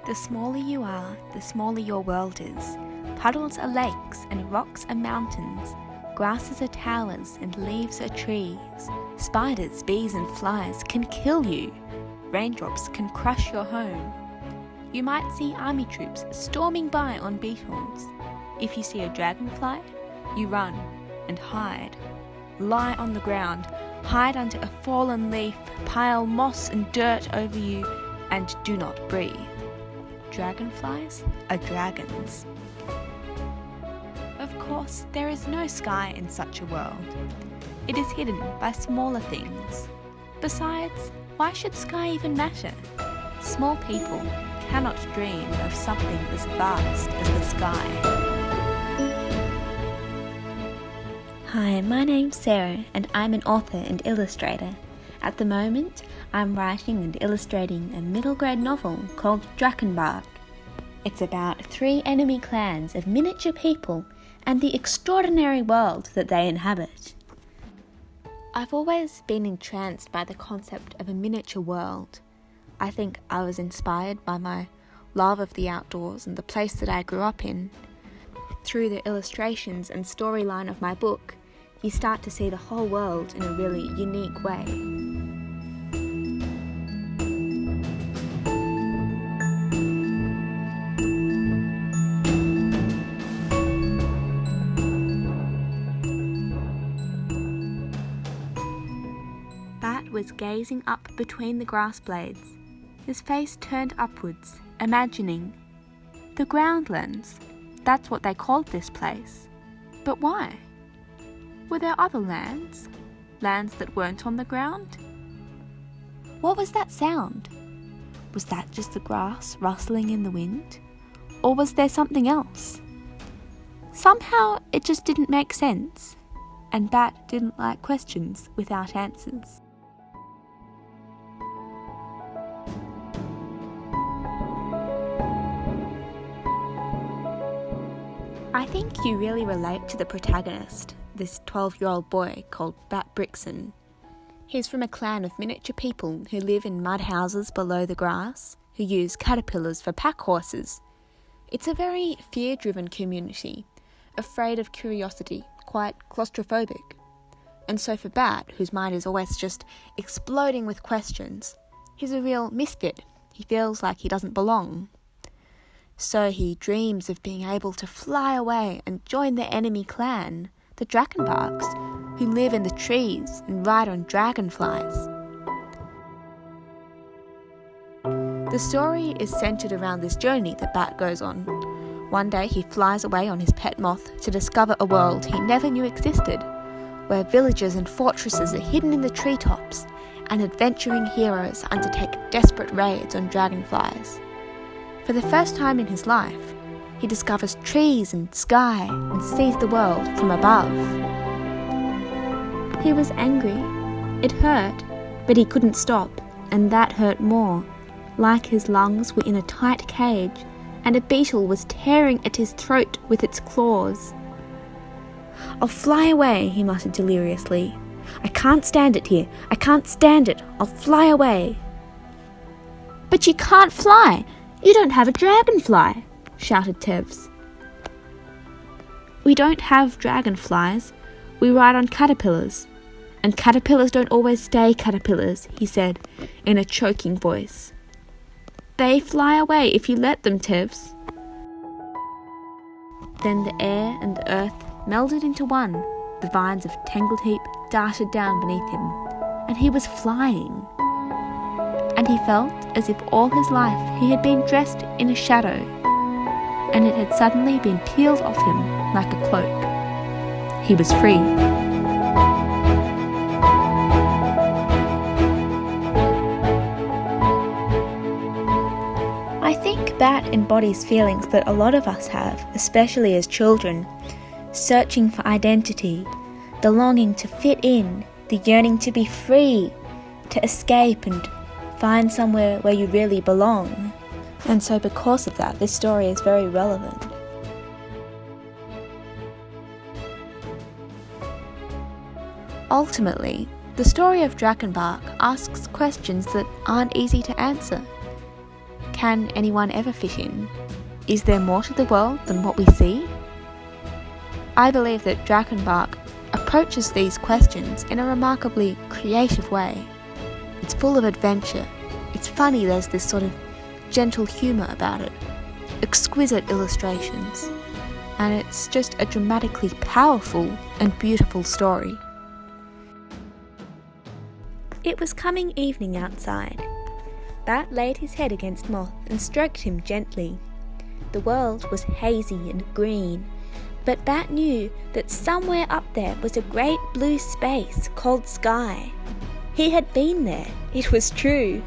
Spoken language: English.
The smaller you are, the smaller your world is. Puddles are lakes, and rocks are mountains. Grasses are towers, and leaves are trees. Spiders, bees, and flies can kill you. Raindrops can crush your home. You might see army troops storming by on beetles. If you see a dragonfly, you run and hide. Lie on the ground, hide under a fallen leaf, pile moss and dirt over you, and do not breathe. Dragonflies are dragons. Of course, there is no sky in such a world. It is hidden by smaller things. Besides, why should sky even matter? Small people cannot dream of something as vast as the sky. Hi, my name's Sarah, and I'm an author and illustrator. At the moment, I'm writing and illustrating a middle grade novel called Drakkonbarq. It's about 3 enemy clans of miniature people and the extraordinary world that they inhabit. I've always been entranced by the concept of a miniature world. I think I was inspired by my love of the outdoors and the place that I grew up in. Through the illustrations and storyline of my book, you start to see the whole world in a really unique way. Bat was gazing up between the grass blades, his face turned upwards, imagining. The Groundlands, that's what they called this place. But why? Were there other lands? Lands that weren't on the ground? What was that sound? Was that just the grass rustling in the wind? Or was there something else? Somehow it just didn't make sense, and Bat didn't like questions without answers. I think you really relate to the protagonist, this 12-year-old boy called Bat Brixen. He's from a clan of miniature people who live in mud houses below the grass, who use caterpillars for pack horses. It's a very fear-driven community, afraid of curiosity, quite claustrophobic. And so for Bat, whose mind is always just exploding with questions, he's a real misfit. He feels like he doesn't belong. So he dreams of being able to fly away and join the enemy clan, the Drakkonbarqs, who live in the trees and ride on dragonflies. The story is centred around this journey that Bat goes on. One day he flies away on his pet moth to discover a world he never knew existed, where villages and fortresses are hidden in the treetops, and adventuring heroes undertake desperate raids on dragonflies. For the first time in his life, he discovers trees and sky and sees the world from above. He was angry. It hurt, but he couldn't stop, and that hurt more. Like his lungs were in a tight cage, and a beetle was tearing at his throat with its claws. "I'll fly away," he muttered deliriously. "I can't stand it here. I can't stand it. I'll fly away." "But you can't fly! You don't have a dragonfly!" shouted Tevs. "We don't have dragonflies. We ride on caterpillars. And caterpillars don't always stay caterpillars," he said in a choking voice. "They fly away if you let them, Tevs." Then the air and the earth melded into one. The vines of Tangled Heap darted down beneath him, and he was flying. And he felt as if all his life he had been dressed in a shadow, and it had suddenly been peeled off him like a cloak. He was free. I think Bat embodies feelings that a lot of us have, especially as children. Searching for identity, the longing to fit in, the yearning to be free, to escape and find somewhere where you really belong. And so because of that, this story is very relevant. Ultimately, the story of Drakkonbarq asks questions that aren't easy to answer. can anyone ever fit in? Is there more to the world than what we see? I believe that Drakkonbarq approaches these questions in a remarkably creative way. It's full of adventure. It's funny, there's this sort of gentle humour about it, exquisite illustrations, and it's just a dramatically powerful and beautiful story. It was coming evening outside. Bat laid his head against Moth and stroked him gently. The world was hazy and green, but Bat knew that somewhere up there was a great blue space called sky. He had been there, it was true.